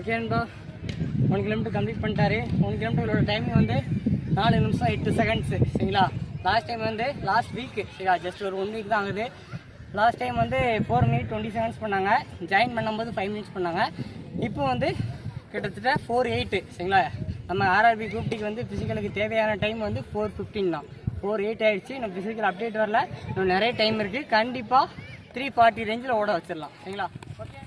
Okay நண்பா, 1 kilometre complete பண்ணிட்டாரு. 1 கிலோமீட்டரோட timing வந்து 4 நிமிஷம் 8 செகண்ட்ஸு. சரிங்களா, லாஸ்ட் டைம் வந்து லாஸ்ட் வீக்கு, சரிங்களா, ஜஸ்ட் ஒரு 1 வீக் தான் ஆகுது. லாஸ்ட் டைம் வந்து 4 மினிட் 20 செகண்ட்ஸ் பண்ணாங்க. ஜாயின் பண்ணும்போது 5 மினிட்ஸ் பண்ணாங்க. இப்போ வந்து கிட்டத்தட்ட 4:08. சரிங்களா, நம்ம ஆர்ஆர்பி குரூப் டிக்கு வந்து ஃபிசிக்கலுக்கு தேவையான டைம் வந்து 4:15 தான். 4:08 ஆகிடுச்சு. நம்ம ஃபிசிக்கல் அப்டேட் வரல, இன்னும் நிறைய டைம் இருக்குது. கண்டிப்பாக 3:40 ரேஞ்சில் ஓட வச்சிடலாம். சரிங்களா, ஓகே,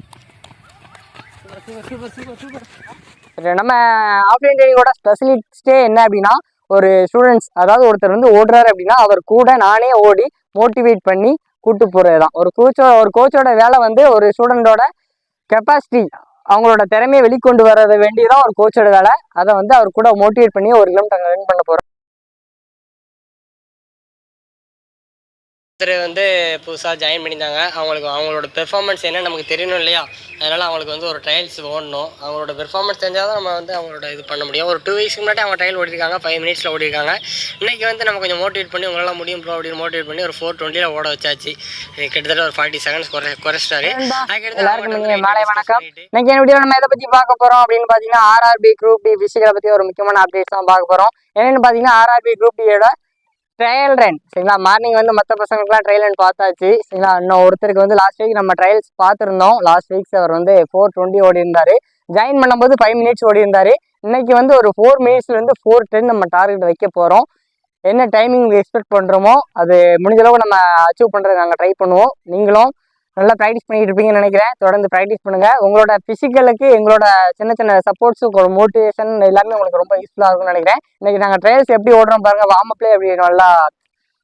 சூப்பர் சூப்பர் சூப்பர். நம்ம ஆஃப்லைன் ட்ரைனிங்கோட ஸ்பெஷலிஸ்டே என்ன அப்படின்னா, ஒரு ஸ்டூடெண்ட்ஸ், அதாவது ஒருத்தர் வந்து ஓடுறாரு அப்படின்னா அவர் கூட நானே ஓடி மோட்டிவேட் பண்ணி கூட்டு போகிறது தான். ஒரு கோச்சோட வேலை வந்து ஒரு ஸ்டூடெண்டோட கெப்பாசிட்டி, அவங்களோட திறமையை வெளிக்கொண்டு வர வேண்டியதான் ஒரு கோச்சோட வேலை. அதை வந்து அவர் கூட மோட்டிவேட் பண்ணி 1 கிலோமீட்டர் ரன் பண்ண போகிறோம். ஒருத்தர் வந்து புதுசாக ஜாயின் பண்ணியிருந்தாங்க. அவங்களோட பெர்ஃபார்மன்ஸ் என்ன நமக்கு தெரியணும் இல்லையா? அதனால் அவங்களுக்கு வந்து ஒரு ட்ரையல்ஸ் ஓடணும். அவங்களோட பெர்ஃபார்மன்ஸ் தெரிஞ்சால் தான் நம்ம வந்து அவங்களோட இது பண்ண முடியும். ஒரு 2 வீக்ஸ்க்கு முன்னாடி அவங்க ட்ரையல் ஓடிருக்காங்க, 5 மினிட்ஸில் ஓடிருக்காங்க. இன்றைக்கி வந்து நம்ம கொஞ்சம் மோட்டிவேட் பண்ணி உங்களால் முடியும் ப்ரோ அப்படின்னு மோட்டிவேட் பண்ணி ஒரு 4:20 ஓட வச்சாச்சு. கிட்டத்தட்ட ஒரு 40 செகண்ட்ஸ் குறைச்சிட்டாரு. மாலை வணக்கம். இன்னைக்கு வீடியோ நம்ம எதை பற்றி பார்க்க போகிறோம் அப்படின்னு பார்த்தீங்கன்னா, ஆர்ஆர்பி குரூப் டி ஃபிசிக்கலை பற்றி ஒரு முக்கியமான அப்டேட்ஸ் தான் பார்க்க போகிறோம். என்னென்னு பார்த்தீங்கன்னா, ஆர்ஆர்பி குரூப் டியோட ட்ரையல் ரன். சரிங்களா, மார்னிங் வந்து மற்ற பசங்களுக்குலாம் ட்ரையல் ரன் பார்த்தாச்சு. சரிங்களா, இன்னும் ஒருத்தருக்கு வந்து லாஸ்ட் வீக் நம்ம ட்ரையல்ஸ் பார்த்துருந்தோம். லாஸ்ட் வீக்ஸ் அவர் வந்து 4:20 ஓடி இருந்தார். ஜாயின் பண்ணும்போது 5 மினிட்ஸ் ஓடி இருந்தார். இன்னைக்கு வந்து ஒரு 4 மினிட்ஸ்லேருந்து 4:10 நம்ம டார்கெட் வைக்க போகிறோம். என்ன டைமிங் எக்ஸ்பெக்ட் பண்ணுறோமோ அது முடிஞ்ச அளவுக்கு நம்ம அச்சீவ் பண்ணுறதுக்கு நாங்கள் ட்ரை பண்ணுவோம். நீங்களும் நல்லா ப்ராக்டிஸ் பண்ணிட்டு இருப்பீங்கன்னு நினைக்கிறேன். தொடர்ந்து ப்ராக்டிஸ் பண்ணுங்கள். உங்களோட ஃபிசிக்கலுக்கு எங்களோட சின்ன சின்ன சப்போர்ட்ஸும் ஒரு மோட்டிவேஷன் எல்லாமே உங்களுக்கு ரொம்ப யூஸ்ஃபுல்லாக இருக்கும்னு நினைக்கிறேன். இன்றைக்கி நாங்கள் ட்ரையல்ஸ் எப்படி ஓடுறோம் பாருங்கள். வார்மப்லேயே எப்படி நல்லா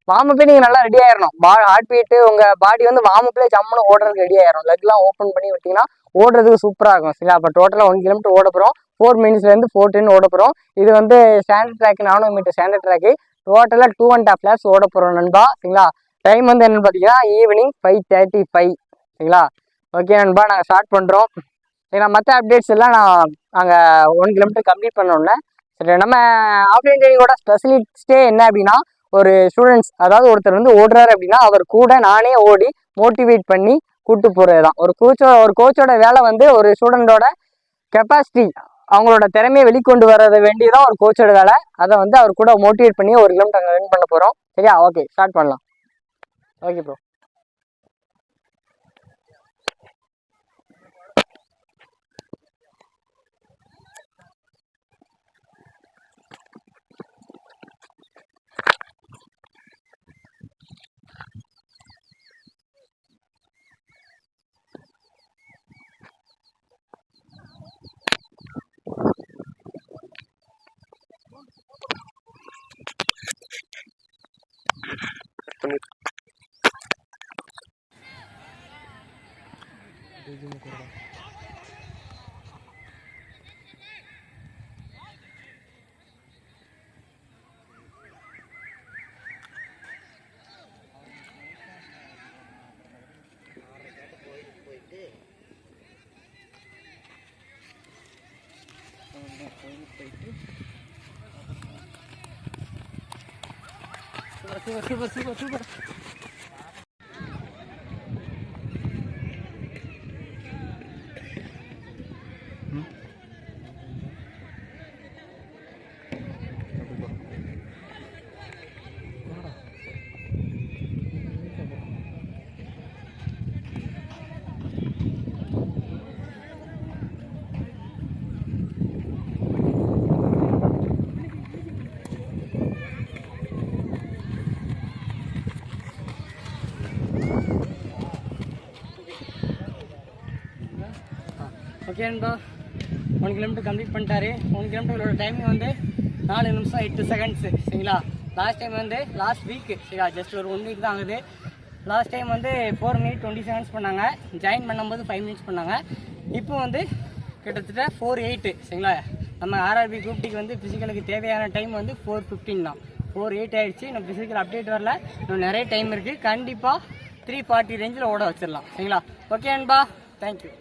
வார்மப்பே நீங்கள் நல்லா ரெடி ஆயிடணும். ஹார்ட் பீட்டு உங்கள் பாடி வந்து வார்மப்லேயே ஜம்முன்னு ஓடுறதுக்கு ரெடி ஆயிடும். லெக்லாம் ஓப்பன் பண்ணி விட்டிங்கன்னா ஓடுறதுக்கு சூப்பராக இருக்கும். சரிங்களா, அப்போ டோட்டலாக 1 கிலோமீட்டர் ஓட போகிறோம். 4 மினிட்ஸ்லேருந்து 4:10 ஓட போகிறோம். இது வந்து standard track, 400 metre standard track. டோட்டலாக 2.5 laps ஓட போகிறோம் நண்பா. சரிங்களா, டைம் வந்து என்னென்னு பார்த்தீங்கன்னா ஈவினிங் 5:35. சரிங்களா, ஓகே நண்பா, நாங்கள் ஸ்டார்ட் பண்ணுறோம். சரிங்களா, மற்ற அப்டேட்ஸ் எல்லாம் நாங்கள் 1 கிலோமீட்டர் கம்ப்ளீட் பண்ணோன்னே. சரி, நம்ம ஆஃப்லைன் ட்ரைனிங்கோட ஸ்பெஷலிஸ்டே என்ன அப்படின்னா, ஒரு ஸ்டூடெண்ட்ஸ், அதாவது ஒருத்தர் வந்து ஓடுறாரு அப்படின்னா அவர் கூட நானே ஓடி மோட்டிவேட் பண்ணி கூட்டு போகிறது தான். ஒரு கோச்சோட வேலை வந்து ஒரு ஸ்டூடெண்டோட கெப்பாசிட்டி, அவங்களோட திறமையை வெளிக்கொண்டு வர வேண்டியதான் ஒரு கோச்சோட வேலை. அதை வந்து அவர் கூட மோட்டிவேட் பண்ணி 1 கிலோமீட்டர் ரன் பண்ண போகிறோம். சரியா, ஓகே, ஸ்டார்ட் பண்ணலாம். Okay bro. Super super super. Okay நண்பா, 1 கிலோமீட்டர் கம்ப்ளீட் பண்ணிட்டாரு. 1 கிலோமீட்டரோட டைமிங் வந்து 4 நிமிஷம் 8 செகண்ட்ஸு. சரிங்களா, லாஸ்ட் டைம் வந்து லாஸ்ட் வீக்கு, சரிங்களா, ஜஸ்ட் ஒரு 1 வீக் தான் ஆகுது. லாஸ்ட் டைம் வந்து 4 மினிட் 20 செகண்ட்ஸ் பண்ணாங்க. ஜாயின் பண்ணும்போது 5 மினிட்ஸ் பண்ணாங்க. இப்போ வந்து கிட்டத்தட்ட 4:08. சரிங்களா, நம்ம ஆர்ஆர்பி குரூப் டிக்கு வந்து ஃபிசிக்கலுக்கு தேவையான டைம் வந்து 4:15 தான். 4:08 ஆகிடுச்சு. நம்ம ஃபிசிக்கல் அப்டேட் வரல, இன்னும் நிறைய டைம் இருக்குது. கண்டிப்பாக 3:40 ரேஞ்சில் ஓட வச்சிடலாம். சரிங்களா, ஓகே நண்பா, தேங்க்யூ.